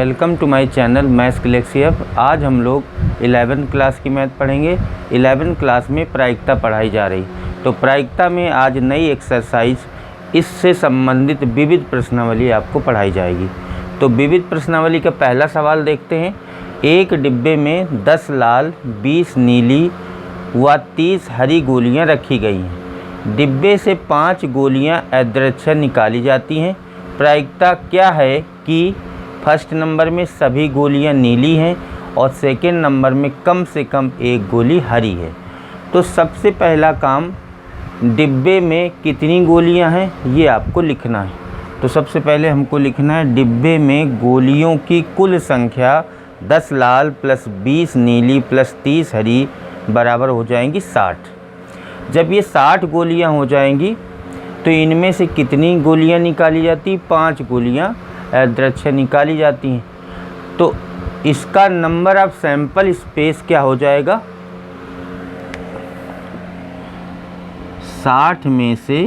Welcome to my channel maths galaxy hub. आज हम लोग 11th क्लास की मैथ पढ़ेंगे। 11th क्लास में प्रायिकता पढ़ाई जा रही, तो प्रायिकता में आज नई एक्सरसाइज, इससे संबंधित विविध प्रश्नावली आपको पढ़ाई जाएगी। तो विविध प्रश्नावली का पहला सवाल देखते हैं। एक डिब्बे में 10 लाल, 20 नीली व 30 हरी गोलियां रखी गई हैं। डिब्बे से 5 गोलियां यादृच्छिक निकाली जाती हैं। प्रायिकता क्या है कि फर्स्ट नंबर में सभी गोलियां नीली हैं और सेकंड नंबर में कम से कम एक गोली हरी है। तो सबसे पहला काम, डिब्बे में कितनी गोलियां हैं ये आपको लिखना है। तो सबसे पहले हमको लिखना है डिब्बे में गोलियों की कुल संख्या 10 लाल प्लस 20 नीली प्लस 30 हरी बराबर हो जाएंगी 60। जब ये 60 गोलियां हो जाएंगी तो इनमें से कितनी गोलियां निकाली जाती? 5 गोलियां यादृच्छिक निकाली जाती हैं। तो इसका नंबर ऑफ सैंपल स्पेस क्या हो जाएगा? 60 में से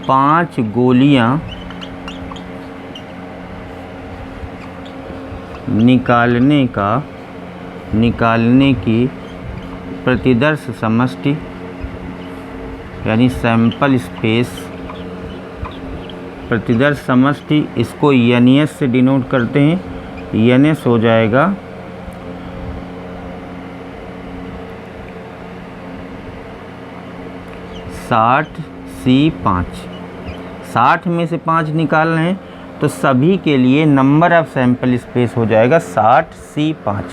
5 गोलियां निकालने की प्रतिदर्श समष्टि यानी सैंपल स्पेस, प्रतिदर्श समष्टि, इसको एनएस से डिनोट करते हैं। एनएस हो जाएगा 60C5। 60 में से 5 निकालना है तो सभी के लिए नंबर ऑफ सैंपल स्पेस हो जाएगा 60C5,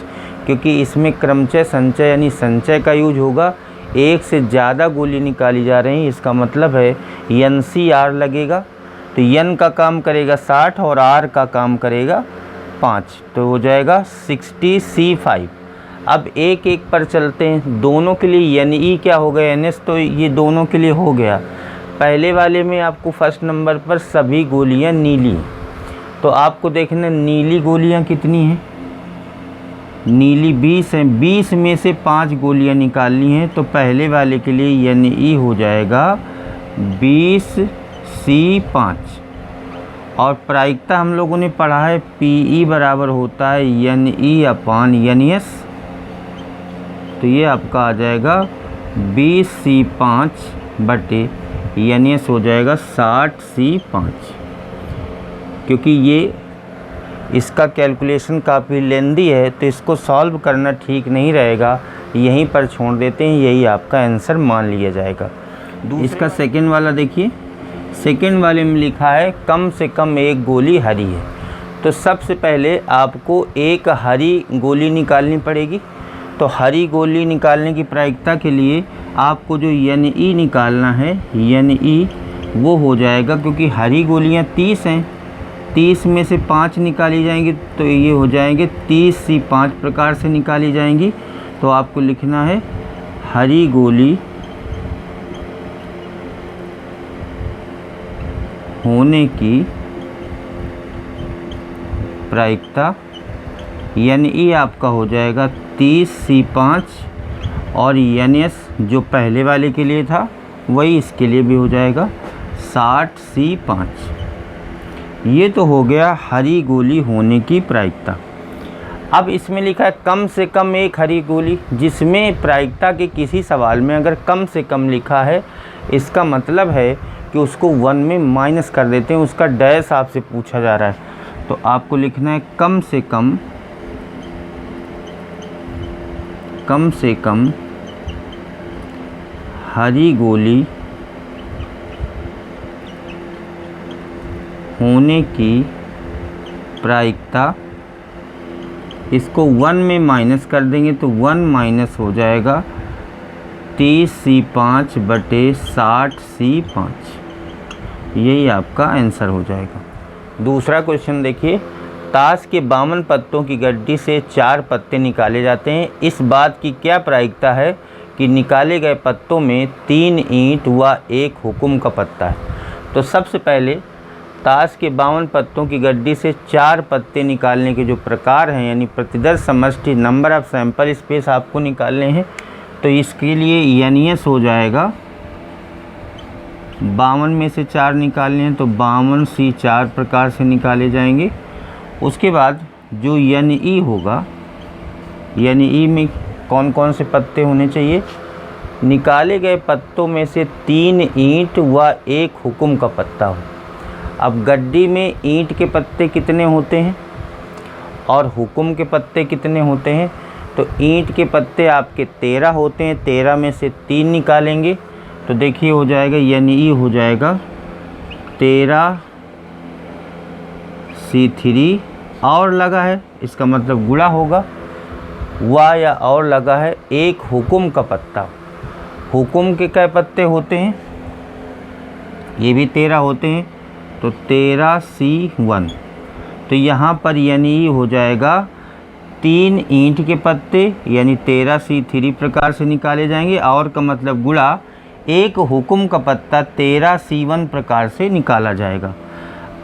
क्योंकि इसमें क्रमचय संचय यानी संचय का यूज होगा। एक से ज़्यादा गोली निकाली जा रही हैं, इसका मतलब है NCR लगेगा। तो N का काम करेगा 60 और R का काम करेगा 5, तो हो जाएगा 60C5। अब एक एक पर चलते हैं। दोनों के लिए NE क्या हो गया? NS, तो ये दोनों के लिए हो गया। पहले वाले में आपको फर्स्ट नंबर पर सभी गोलियां नीली, तो आपको देखना नीली गोलियां कितनी हैं। नीली 20 हैं। 20 में से 5 गोलियां निकालनी हैं, तो पहले वाले के लिए NE हो जाएगा 20C5। और प्रायिकता हम लोगों ने पढ़ा है PE बराबर होता है NE/NS, तो ये आपका आ जाएगा 20C5 बटे NS हो जाएगा 60C5। क्योंकि ये इसका कैलकुलेशन काफ़ी लेंदी है तो इसको सॉल्व करना ठीक नहीं रहेगा, यहीं पर छोड़ देते हैं। यही आपका आंसर मान लिया जाएगा। इसका सेकंड वाला देखिए। सेकंड वाले में लिखा है कम से कम एक गोली हरी है। तो सबसे पहले आपको एक हरी गोली निकालनी पड़ेगी। तो हरी गोली निकालने की प्रायिकता के लिए आपको जो NE निकालना है, NE वो हो जाएगा, क्योंकि हरी गोलियां 30 हैं, 30 में से 5 निकाली जाएंगी तो ये हो जाएंगे 30C5 प्रकार से निकाली जाएंगी। तो आपको लिखना है हरी गोली होने की प्रायिकता NE आपका हो जाएगा 30C5 और NS जो पहले वाले के लिए था वही इसके लिए भी हो जाएगा 60C5। ये तो हो गया हरी गोली होने की प्रायिकता। अब इसमें लिखा है कम से कम एक हरी गोली, जिसमें प्रायिकता के किसी सवाल में अगर कम से कम लिखा है, इसका मतलब है कि उसको 1 में माइनस कर देते हैं, उसका डैश आपसे पूछा जा रहा है। तो आपको लिखना है कम से कम हरी गोली होने की प्रायिकता, इसको 1 में माइनस कर देंगे तो 1 माइनस हो जाएगा 30C5 बटे 60C5। यही आपका आंसर हो जाएगा। दूसरा क्वेश्चन देखिए। ताश के 52 पत्तों की गड्डी से 4 पत्ते निकाले जाते हैं। इस बात की क्या प्रायिकता है कि निकाले गए पत्तों में 3 ईंट व 1 हुक्म का पत्ता है। तो सबसे पहले ताश के 52 पत्तों की गड्डी से 4 पत्ते निकालने के जो प्रकार हैं, यानी प्रतिदर्श समष्टि, नंबर ऑफ सैंपल स्पेस आपको निकालने हैं। तो इसके लिए NS हो जाएगा 52 में से 4 निकालने हैं तो 52C 4 प्रकार से निकाले जाएंगे। उसके बाद जो NE होगा, NE में कौन कौन से पत्ते होने चाहिए? निकाले गए पत्तों में से 3 ईंट व 1 हुक्म का पत्ता हो। अब गड्डी में ईंट के पत्ते कितने होते हैं और हुक्म के पत्ते कितने होते हैं? तो ईंट के पत्ते आपके 13 होते हैं, 13 में से 3 निकालेंगे तो देखिए हो जाएगा NE हो जाएगा 13C3 और लगा है, इसका मतलब गुणा होगा। वा या और लगा है 1 हुक्म का पत्ता। हुक्म के क्या पत्ते होते हैं? ये भी 13 होते हैं तो 13C1। तो यहाँ पर NE हो जाएगा 3 ईंट के पत्ते यानी 13C3 प्रकार से निकाले जाएंगे और का मतलब गुणा 1 हुक्म का पत्ता 13C1 प्रकार से निकाला जाएगा।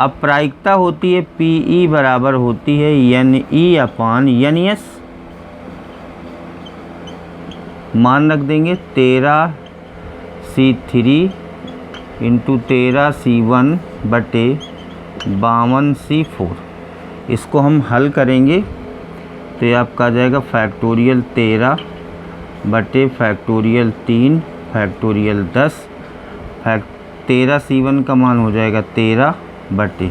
अब प्रायिकता होती है PE बराबर होती है NE/NS। मान रख देंगे 13C3 इंटू 13C1 बटे 52C4। इसको हम हल करेंगे तो ये आपका आ जाएगा फैक्टोरियल 13 बटे फैक्टोरियल 3 फैक्टोरियल 10। 13C1 का मान हो जाएगा 13 बटे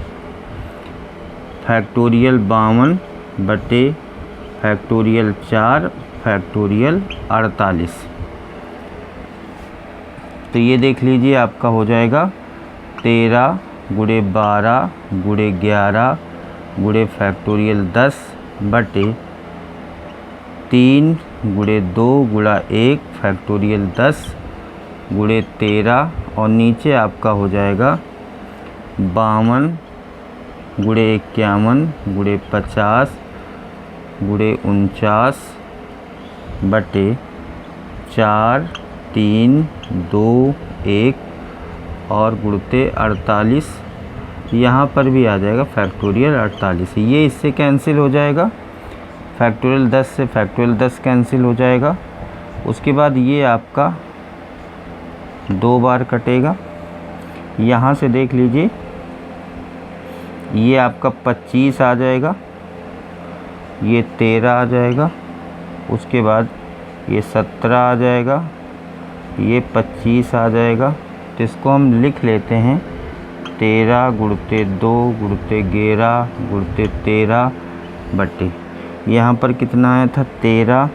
फैक्टोरियल 52 बटे फैक्टोरियल 4 फैक्टोरियल 48। तो ये देख लीजिए आपका हो जाएगा 13 गुणे 12 गुणे 11 गुणे फैक्टोरियल 10 बटे 3 गुणे 2 गुणा 1 फैक्टोरियल 10 गुणे 13 और नीचे आपका हो जाएगा 52 गुणे 51 गुणे 50 गुणे 49 बटे 4 3 2 1 और गुणते 48। यहाँ पर भी आ जाएगा फैक्टोरियल 48। ये इससे कैंसिल हो जाएगा, फैक्टोरियल 10 से फैक्टोरियल 10 कैंसिल हो जाएगा। उसके बाद ये आपका 2 बार कटेगा। यहाँ से देख लीजिए ये आपका 25 आ जाएगा, ये 13 आ जाएगा, उसके बाद ये 17 आ जाएगा, ये 25 आ जाएगा। तो इसको हम लिख लेते हैं 13 गुणते 2 गुणते 11 गुणते 13 बटे यहाँ पर कितना आया था 13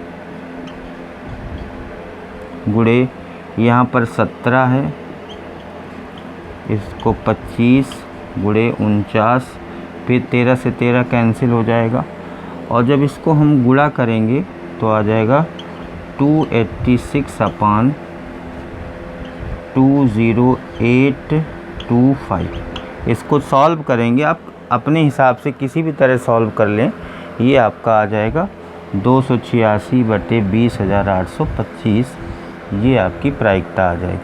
गुणे यहाँ पर 17 है, इसको 25 गुणे 49, फिर 13 से 13 कैंसिल हो जाएगा और जब इसको हम गुणा करेंगे तो आ जाएगा 286/20825। इसको सॉल्व करेंगे, आप अपने हिसाब से किसी भी तरह सॉल्व कर लें। ये आपका आ जाएगा 286/20,825। ये आपकी प्रायिकता आ जाएगी।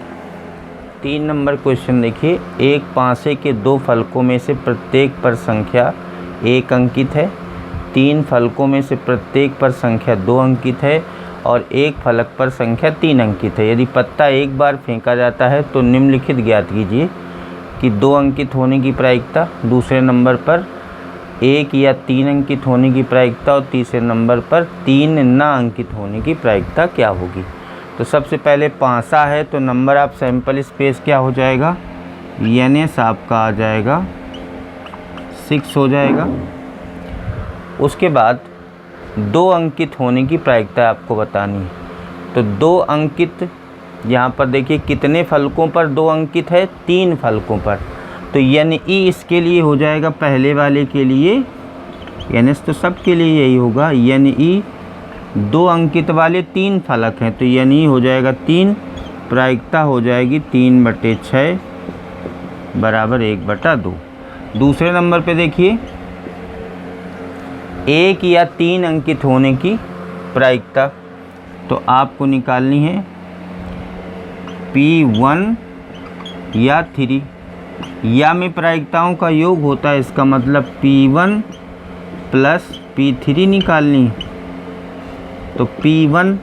3 नंबर क्वेश्चन देखिए, एक पासे के 2 फलकों में से प्रत्येक पर संख्या 1 अंकित है, 3 फलकों में से प्रत्येक पर संख्या 2 अंकित है और 1 फलक पर संख्या 3 अंकित है। यदि पत्ता एक बार फेंका जाता है तो निम्नलिखित ज्ञात कीजिए कि 2 अंकित होने की प्रायिकता, दूसरे नंबर पर 1 या 3 अंकित होने की प्रायिकता और तीसरे नंबर पर 3 ना अंकित होने की प्रायिकता क्या होगी। तो सबसे पहले पासा है तो नंबर ऑफ सैंपल स्पेस क्या हो जाएगा, NS आपका आ जाएगा 6 हो जाएगा। उसके बाद 2 अंकित होने की प्रायिकता आपको बतानी है। तो 2 अंकित यहाँ पर देखिए कितने फलकों पर 2 अंकित है, 3 फलकों पर। तो NE इसके लिए हो जाएगा पहले वाले के लिए, NS तो सब के लिए यही होगा। NE 2 अंकित वाले 3 फलक हैं तो NE हो जाएगा 3, प्रायिकता हो जाएगी 3/6 बराबर 1/2। दूसरे नंबर पे देखिए 1 या 3 अंकित होने की प्रायिकता तो आपको निकालनी है P1 या 3, या में प्रायिकताओं का योग होता है, इसका मतलब P1 प्लस P3 निकालनी है। तो P1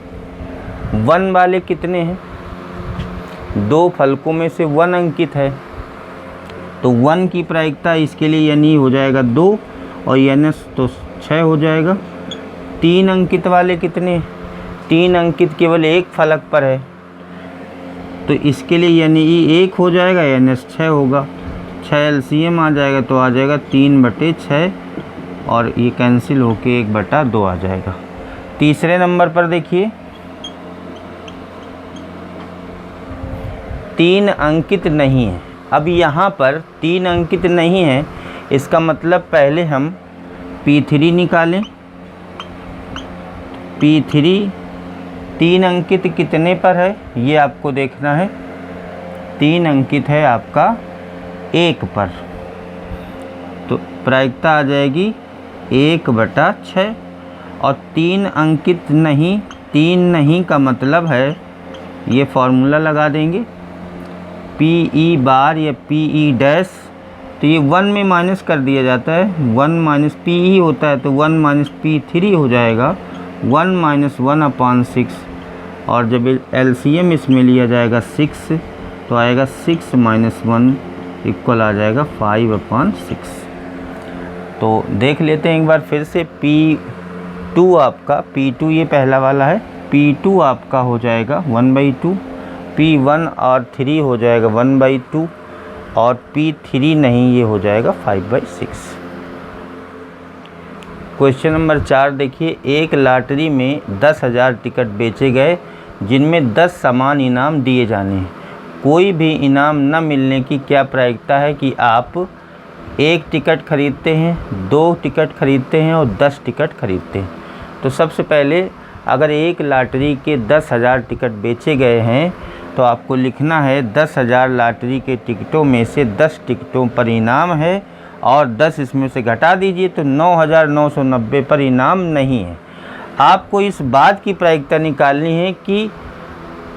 1 वाले कितने हैं, 2 फलकों में से 1 अंकित है, तो 1 की प्रायिकता इसके लिए यानी हो जाएगा 2 और NS तो 6 हो जाएगा। 3 अंकित वाले कितने, 3 अंकित केवल एक फलक पर है, तो इसके लिए यानी 1 हो जाएगा, NS 6 होगा। 6 LCM आ जाएगा तो आ जाएगा 3/6 और ये कैंसिल होके 1/2 आ जाएगा। तीसरे नंबर पर देखिए 3 अंकित नहीं है। अब यहाँ पर 3 अंकित नहीं है, इसका मतलब पहले हम P3 निकालें। P3 3 अंकित कितने पर है ये आपको देखना है। 3 अंकित है आपका 1 पर, तो प्रायिकता आ जाएगी 1/6 और 3 अंकित नहीं, 3 नहीं का मतलब है ये फॉर्मूला लगा देंगे PE बार या PE डैश, तो ये 1 में माइनस कर दिया जाता है, 1 - PE होता है तो 1 - P3 हो जाएगा 1 - 1/6 और जब LCM इसमें लिया जाएगा 6 तो आएगा 6 - 1 इक्वल आ जाएगा 5/6। तो देख लेते हैं एक बार फिर से। P2 आपका, P2 ये पहला वाला है, P2 आपका हो जाएगा 1/2, P1 और 3 हो जाएगा 1/2 और P3 नहीं, ये हो जाएगा 5/6। क्वेश्चन नंबर 4 देखिए, एक लॉटरी में 10,000 टिकट बेचे गए जिनमें 10 समान इनाम दिए जाने हैं। कोई भी इनाम न मिलने की क्या प्रायिकता है कि आप 1 टिकट खरीदते हैं, 2 टिकट खरीदते हैं और 10 टिकट खरीदते हैं। तो सबसे पहले अगर एक लॉटरी के 10,000 टिकट बेचे गए हैं तो आपको लिखना है 10,000 लॉटरी के टिकटों में से 10 टिकटों पर इनाम है और 10 इसमें से घटा दीजिए तो 9,990 पर इनाम नहीं है। आपको इस बात की प्रायिकता निकालनी है कि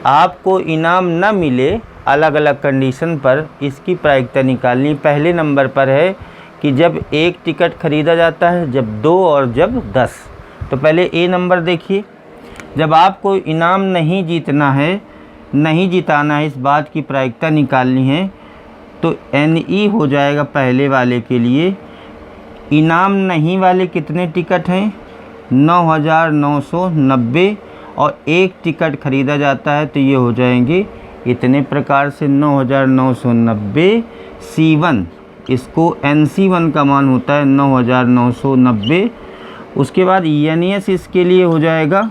आपको इनाम न मिले अलग अलग कंडीशन पर, इसकी प्रायिकता निकालनी पहले नंबर पर है कि जब 1 टिकट खरीदा जाता है, जब 2 और जब 10। तो पहले A नंबर देखिए, जब आपको इनाम नहीं जीतना है, नहीं जिताना है, इस बात की प्रायिकता निकालनी है तो NE हो जाएगा पहले वाले के लिए। इनाम नहीं वाले कितने टिकट हैं, 9,990 और 1 टिकट ख़रीदा जाता है तो ये हो जाएंगे इतने प्रकार से 9,990 C1, इसको NC1 का मान होता है 9,990। उसके बाद NS इसके लिए हो जाएगा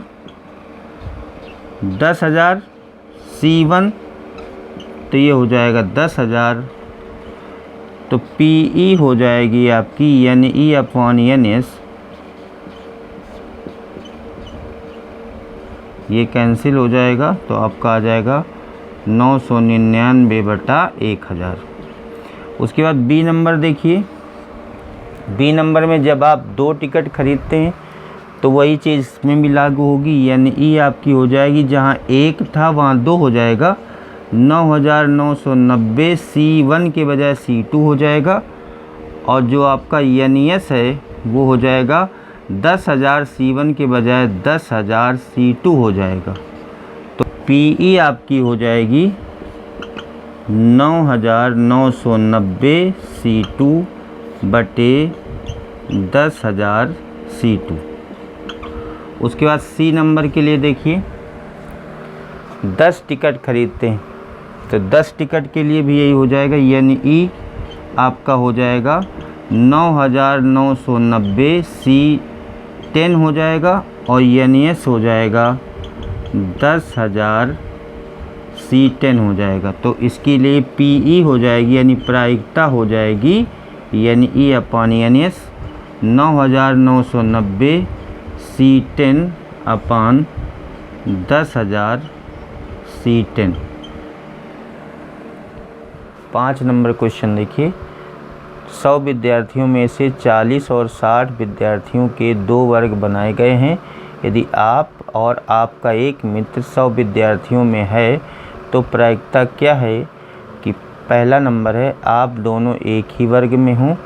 10,000 C1, तो ये हो जाएगा 10,000। तो PE हो जाएगी आपकी NE/NS, ये कैंसिल हो जाएगा तो आपका आ जाएगा 999/1000। उसके बाद B नंबर देखिए, B नंबर में जब आप 2 टिकट खरीदते हैं तो वही चीज़ इसमें भी लागू होगी। NE आपकी हो जाएगी, जहाँ 1 था वहाँ 2 हो जाएगा, 9,990 C1 के बजाय C2 हो जाएगा और जो आपका NS है वो हो जाएगा 10,000 C1 के बजाय 10,000 C2 हो जाएगा। तो PE आपकी हो जाएगी 9,990 C2 बटे 10,000 C2। उसके बाद C नंबर के लिए देखिए, 10 टिकट खरीदते हैं तो 10 टिकट के लिए भी यही हो जाएगा। NE आपका हो जाएगा 9,990 C10 हो जाएगा और NS हो जाएगा 10,000 C10 हो जाएगा। तो इसके लिए PE हो जाएगी यानी प्रायिकता हो जाएगी NE/NS 9,990 C10/10,000 C10। 5 number question देखिए, 100 विद्यार्थियों में से 40 और 60 विद्यार्थियों के 2 वर्ग बनाए गए हैं। यदि आप और आपका एक मित्र 100 विद्यार्थियों में है तो प्रायिकता क्या है कि पहला नंबर है आप दोनों एक ही वर्ग में हों,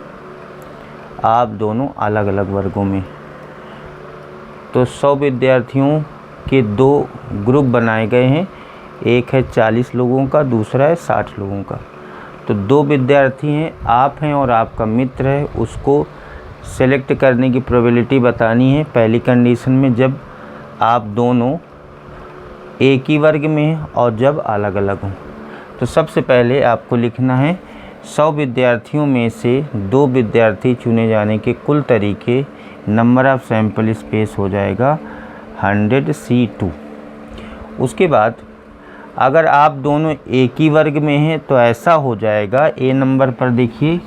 आप दोनों अलग अलग वर्गों में। तो 100 विद्यार्थियों के 2 ग्रुप बनाए गए हैं, एक है 40 लोगों का, दूसरा है 60 लोगों का। तो 2 विद्यार्थी हैं, आप हैं और आपका मित्र है, उसको सेलेक्ट करने की प्रोबेबिलिटी बतानी है पहली कंडीशन में, जब आप दोनों एक ही वर्ग में हैं और जब अलग अलग हों। तो सबसे पहले आपको लिखना है 100 विद्यार्थियों में से 2 विद्यार्थी चुने जाने के कुल तरीके, नंबर ऑफ़ सैंपल स्पेस हो जाएगा 100C2। उसके बाद अगर आप दोनों एक ही वर्ग में हैं तो ऐसा हो जाएगा, ए नंबर पर देखिए,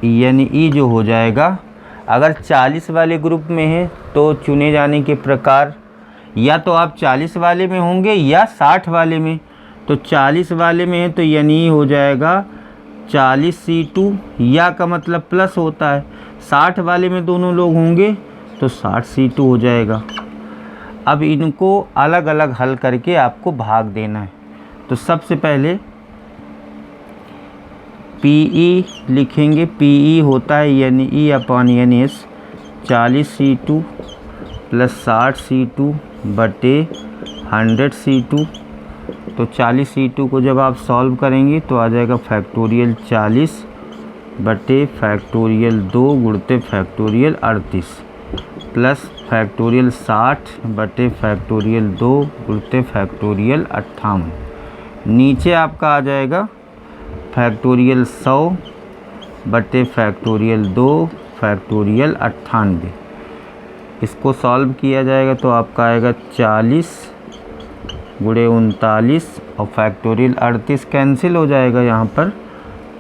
यानी ई जो हो जाएगा, अगर 40 वाले ग्रुप में है तो चुने जाने के प्रकार या तो आप 40 वाले में होंगे या 60 वाले में। तो 40 वाले में है तो यानी हो जाएगा 40C2, या का मतलब प्लस होता है। 60 वाले में दोनों लोग होंगे तो 60C2 हो जाएगा। अब इनको अलग अलग हल करके आपको भाग देना है। तो सबसे पहले PE लिखेंगे, PE होता है यानी E अपॉन यानी S, 40C2 प्लस 60C2 बटे 100C2। तो 40C2 को जब आप सॉल्व करेंगे तो आ जाएगा फैक्टोरियल 40 बटे फैक्टोरियल 2 गुणते फैक्टोरियल 38 प्लस फैक्टोरियल 60 बटे फैक्टोरियल 2 गुणते फैक्टोरियल 58। नीचे आपका आ जाएगा फैक्टोरियल 100 बटे फैक्टोरियल 2 फैक्टोरियल 98। इसको सॉल्व किया जाएगा तो आपका आएगा 40 गुणे 39 और फैक्टोरियल 38 कैंसिल हो जाएगा यहाँ पर,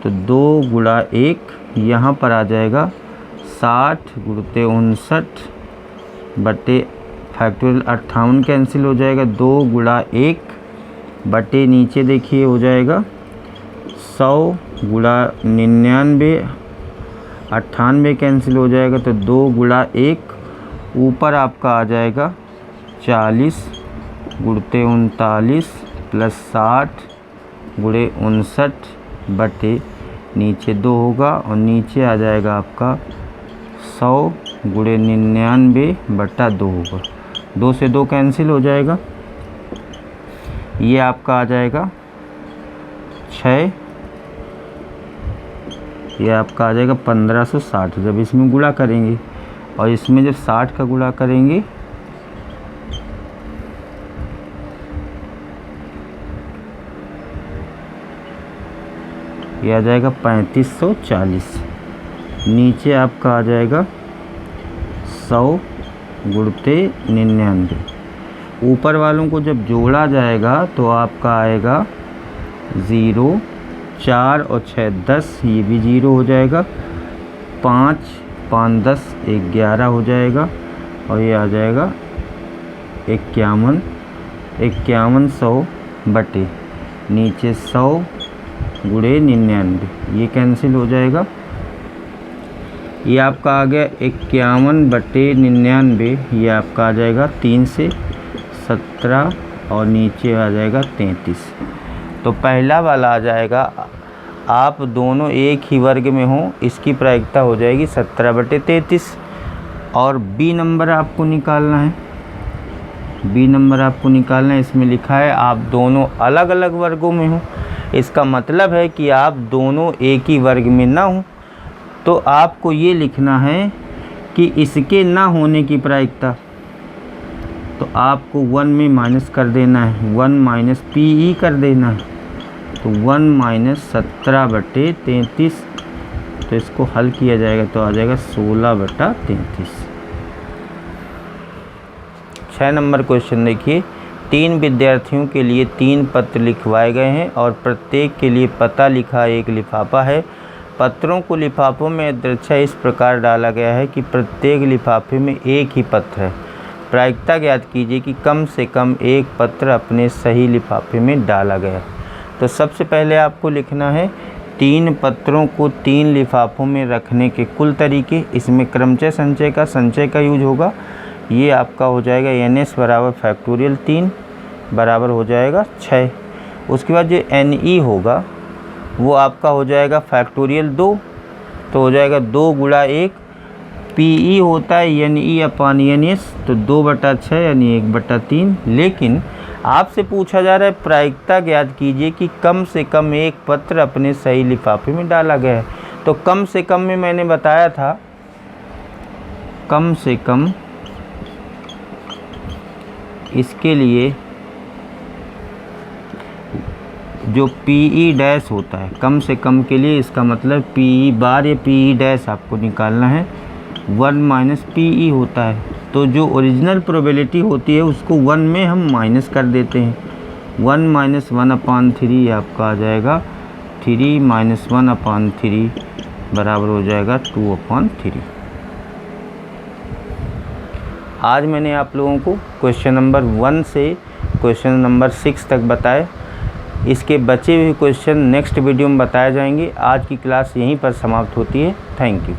तो 2 गुणा 1 यहाँ पर आ जाएगा 60 गुणते 59 बटे फैक्टोरियल 58 कैंसिल हो जाएगा, 2 गुणा 1 बटे नीचे देखिए हो जाएगा 100 गुणा 99, 98 कैंसिल हो जाएगा, तो 2 गुणा 1 ऊपर आपका आ जाएगा 40 गुणते 39 प्लस 60 गुणे 59 बटे नीचे 2 होगा और नीचे आ जाएगा आपका 100 गुणे 99 बटा 2 होगा। 2 से 2 कैंसिल हो जाएगा, ये आपका आ जाएगा 6, ये आपका आ जाएगा 1560 जब इसमें गुणा करेंगे, और इसमें जब 60 का गुणा करेंगे ये आ जाएगा 3540। नीचे आपका आ जाएगा 100 गुणते 99। ऊपर वालों को जब जोड़ा जाएगा तो आपका आएगा 0, 4 और 6 10, ये भी 0 हो जाएगा, 5 5 10 11 हो जाएगा, और ये आ जाएगा 51 5100 बटे नीचे 100 गुणे 99, ये कैंसिल हो जाएगा। ये आपका आ गया 51 बटे 99, ये आपका आ जाएगा 3 से 17 और नीचे आ जाएगा 33। तो पहला वाला आ जाएगा, आप दोनों एक ही वर्ग में हों, इसकी प्रायिकता हो जाएगी 17 बटे 33। और बी नंबर आपको निकालना है, बी नंबर आपको निकालना है। इसमें लिखा है आप दोनों अलग अलग वर्गों में हों, इसका मतलब है कि आप दोनों एक ही वर्ग में ना हों। तो आपको ये लिखना है कि इसके ना होने की प्रायिकता, तो आपको 1 में माइनस कर देना है, 1 माइनस PE कर देना है। तो 1 माइनस 17 बटे 33, तो इसको हल किया जाएगा तो आ जाएगा 16 बटा 33। 6 नंबर क्वेश्चन देखिए, 3 विद्यार्थियों के लिए 3 पत्र लिखवाए गए हैं और प्रत्येक के लिए पता लिखा एक लिफाफा है। पत्रों को लिफाफों में यदृच्छा इस प्रकार डाला गया है कि प्रत्येक लिफाफे में एक ही पत्र है। प्रायिकता ज्ञात कीजिए कि कम से कम एक पत्र अपने सही लिफाफे में डाला गया। तो सबसे पहले आपको लिखना है 3 पत्रों को 3 लिफाफों में रखने के कुल तरीके। इसमें क्रमचय संचय का यूज होगा। ये आपका हो जाएगा NS बराबर फैक्टोरियल 3 बराबर हो जाएगा 6। उसके बाद जो NE होगा वो आपका हो जाएगा फैक्टोरियल 2, तो हो जाएगा 2 गुणा 1 पी होता है NE/NS, तो 2/6 यानी 1/3। लेकिन आपसे पूछा जा रहा है प्रायिकता ज्ञात कीजिए कि कम से कम एक पत्र अपने सही लिफाफे में डाला गया है। तो कम से कम में मैंने बताया था, कम से कम इसके लिए जो PE- होता है, कम से कम के लिए इसका मतलब PE बार या PE- आपको निकालना है, 1 - PE होता है। तो जो ओरिजिनल प्रोबेबिलिटी होती है उसको 1 में हम माइनस कर देते हैं। 1 - 1/3 आपका आ जाएगा 3 - 1/3 बराबर हो जाएगा 2/3। आज मैंने आप लोगों को क्वेश्चन नंबर 1 से क्वेश्चन नंबर 6 तक बताए। इसके बचे हुए क्वेश्चन नेक्स्ट वीडियो में बताए जाएंगे। आज की क्लास यहीं पर समाप्त होती है। Thank you.